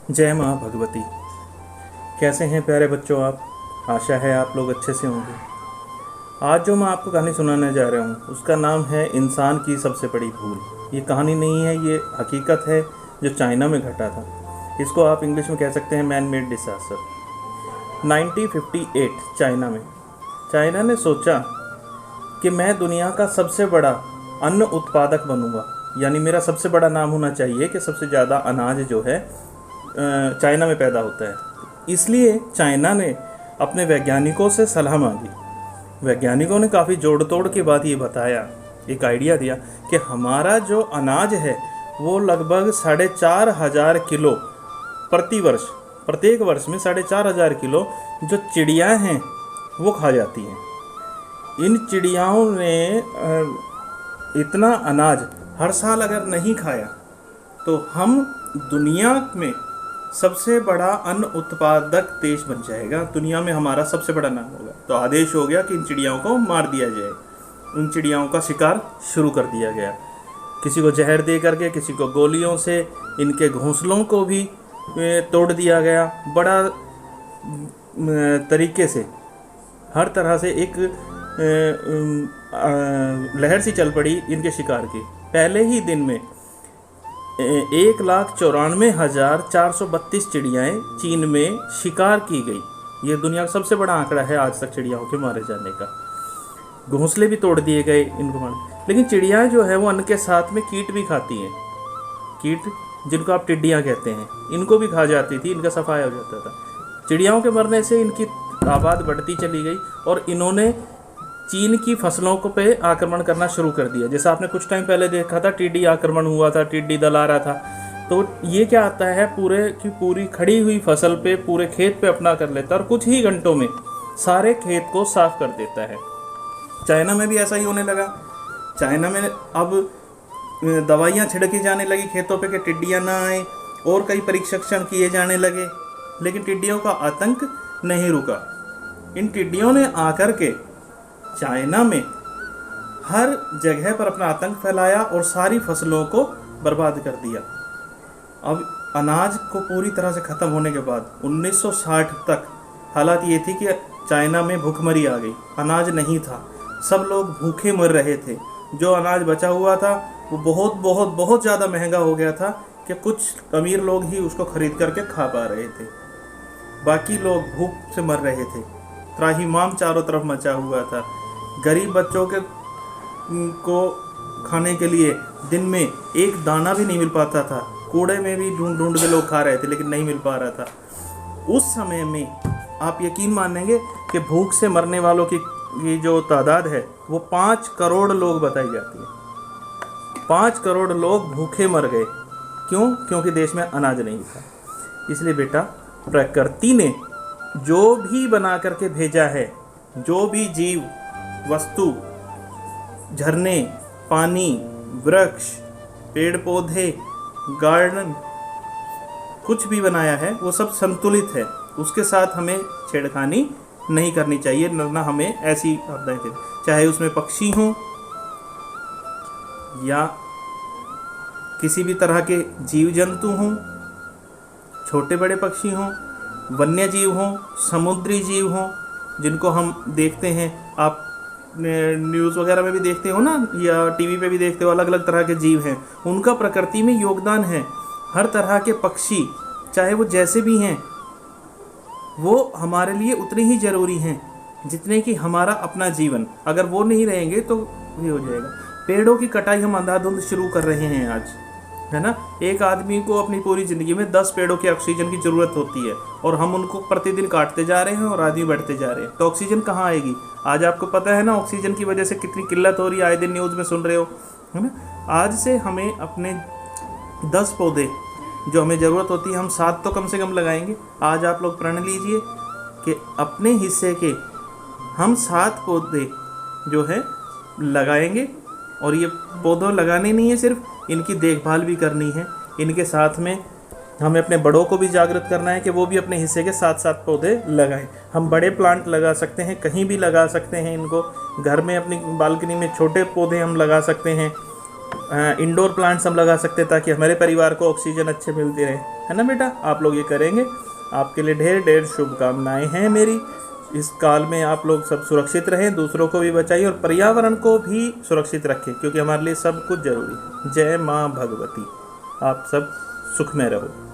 जय माँ भगवती। कैसे हैं प्यारे बच्चों आप? आशा है आप लोग अच्छे से होंगे। आज जो मैं आपको कहानी सुनाने जा रहा हूँ उसका नाम है इंसान की सबसे बड़ी भूल। ये कहानी नहीं है, ये हकीकत है जो चाइना में घटा था। इसको आप इंग्लिश में कह सकते हैं मैन मेड डिसास्टर। 1958 चाइना ने सोचा कि मैं दुनिया का सबसे बड़ा अन्न उत्पादक बनूंगा, यानी मेरा सबसे बड़ा नाम होना चाहिए कि सबसे ज़्यादा अनाज जो है चाइना में पैदा होता है। इसलिए चाइना ने अपने वैज्ञानिकों से सलाह मांगी। वैज्ञानिकों ने काफ़ी जोड़ तोड़ के बाद ये बताया, एक आइडिया दिया कि हमारा जो अनाज है वो लगभग 4,500 किलो प्रति वर्ष, प्रत्येक वर्ष में 4,500 किलो जो चिड़ियाँ हैं वो खा जाती हैं। इन चिड़ियाओं ने इतना अनाज हर साल अगर नहीं खाया तो हम दुनिया में सबसे बड़ा अन्न उत्पादक देश बन जाएगा, दुनिया में हमारा सबसे बड़ा नाम होगा। तो आदेश हो गया कि इन चिड़ियाओं को मार दिया जाए। उन चिड़ियाओं का शिकार शुरू कर दिया गया, किसी को जहर दे करके, किसी को गोलियों से। इनके घोंसलों को भी तोड़ दिया गया। बड़ा तरीके से हर तरह से एक लहर सी चल पड़ी इनके शिकार की। पहले ही दिन में 1,94,432 चिड़ियाएँ चीन में शिकार की गई। ये दुनिया का सबसे बड़ा आंकड़ा है आज तक चिड़ियाओं के मारे जाने का। घोंसले भी तोड़ दिए गए इनको मार। लेकिन चिड़ियाएँ जो है वो अन्न के साथ में कीट भी खाती हैं। कीट जिनको आप टिड्डियाँ कहते हैं, इनको भी खा जाती थी, इनका सफाया हो जाता था। चिड़ियाओं के मरने से इनकी आबाद बढ़ती चली गई और इन्होंने चीन की फसलों को पे आक्रमण करना शुरू कर दिया। जैसा आपने कुछ टाइम पहले देखा था, टिड्डी आक्रमण हुआ था, टिड्डी दल आ रहा था। तो ये क्या आता है, पूरे की पूरी खड़ी हुई फसल पे, पूरे खेत पे अपना कर लेता है और कुछ ही घंटों में सारे खेत को साफ कर देता है। चाइना में भी ऐसा ही होने लगा। चाइना में अब दवाइयाँ छिड़की जाने लगी खेतों पे कि टिड्डियाँ ना आए, और कई परीक्षण किए जाने लगे। लेकिन टिड्डियों का आतंक नहीं रुका। इन टिड्डियों ने आकर के चाइना में हर जगह पर अपना आतंक फैलाया और सारी फसलों को बर्बाद कर दिया। अब अनाज को पूरी तरह से ख़त्म होने के बाद 1960 तक हालात ये थी कि चाइना में भूखमरी आ गई। अनाज नहीं था, सब लोग भूखे मर रहे थे। जो अनाज बचा हुआ था वो बहुत बहुत बहुत ज़्यादा महंगा हो गया था कि कुछ अमीर लोग ही उसको ख़रीद करके खा पा रहे थे, बाकी लोग भूख से मर रहे थे। त्राहिमाम चारों तरफ मचा हुआ था। गरीब बच्चों को खाने के लिए दिन में एक दाना भी नहीं मिल पाता था। कूड़े में भी ढूंढ ढूंढ के लोग खा रहे थे, लेकिन नहीं मिल पा रहा था। उस समय में आप यकीन मानेंगे कि भूख से मरने वालों की जो तादाद है वो 5 करोड़ लोग बताई जाती है। 5 करोड़ लोग भूखे मर गए। क्यों? क्योंकि देश में अनाज नहीं था। इसलिए बेटा, प्रकृति ने जो भी बना करके भेजा है, जो भी जीव वस्तु, झरने, पानी, वृक्ष, पेड़ पौधे, गार्डन, कुछ भी बनाया है वो सब संतुलित है। उसके साथ हमें छेड़खानी नहीं करनी चाहिए, ना हमें ऐसी आपदाएं चाहिए। चाहे उसमें पक्षी हों या किसी भी तरह के जीव जंतु हों, छोटे बड़े पक्षी हों, वन्य जीव हों, समुद्री जीव हों, जिनको हम देखते हैं, आप न्यूज़ वगैरह में भी देखते हो ना, या टीवी पे भी देखते हो, अलग अलग तरह के जीव हैं, उनका प्रकृति में योगदान है। हर तरह के पक्षी, चाहे वो जैसे भी हैं, वो हमारे लिए उतने ही ज़रूरी हैं जितने कि हमारा अपना जीवन। अगर वो नहीं रहेंगे तो ये हो जाएगा। पेड़ों की कटाई हम अंधाधुंध शुरू कर रहे हैं आज, है ना। एक आदमी को अपनी पूरी ज़िंदगी में 10 पेड़ों की ऑक्सीजन की ज़रूरत होती है और हम उनको प्रतिदिन काटते जा रहे हैं और आदमी बढ़ते जा रहे हैं। तो ऑक्सीजन कहाँ आएगी? आज आपको पता है ना ऑक्सीजन की वजह से कितनी किल्लत हो रही है, आए दिन न्यूज़ में सुन रहे हो, है ना। आज से हमें अपने 10 पौधे जो हमें ज़रूरत होती है, हम 7 तो कम से कम लगाएंगे। आज आप लोग प्रण लीजिए कि अपने हिस्से के हम 7 पौधे जो है लगाएंगे। और ये पौधों लगाने नहीं है सिर्फ, इनकी देखभाल भी करनी है। इनके साथ में हमें अपने बड़ों को भी जागृत करना है कि वो भी अपने हिस्से के 7 पौधे लगाएं। हम बड़े प्लांट लगा सकते हैं, कहीं भी लगा सकते हैं इनको। घर में अपनी बालकनी में छोटे पौधे हम लगा सकते हैं। इंडोर प्लांट्स हम लगा सकते हैं ताकि हमारे परिवार को ऑक्सीजन अच्छे मिलती रहे, है ना बेटा। आप लोग ये करेंगे, आपके लिए ढेर ढेर शुभकामनाएं हैं मेरी। इस काल में आप लोग सब सुरक्षित रहें, दूसरों को भी बचाइए और पर्यावरण को भी सुरक्षित रखें, क्योंकि हमारे लिए सब कुछ जरूरी है। जय माँ भगवती। आप सब सुख में रहो।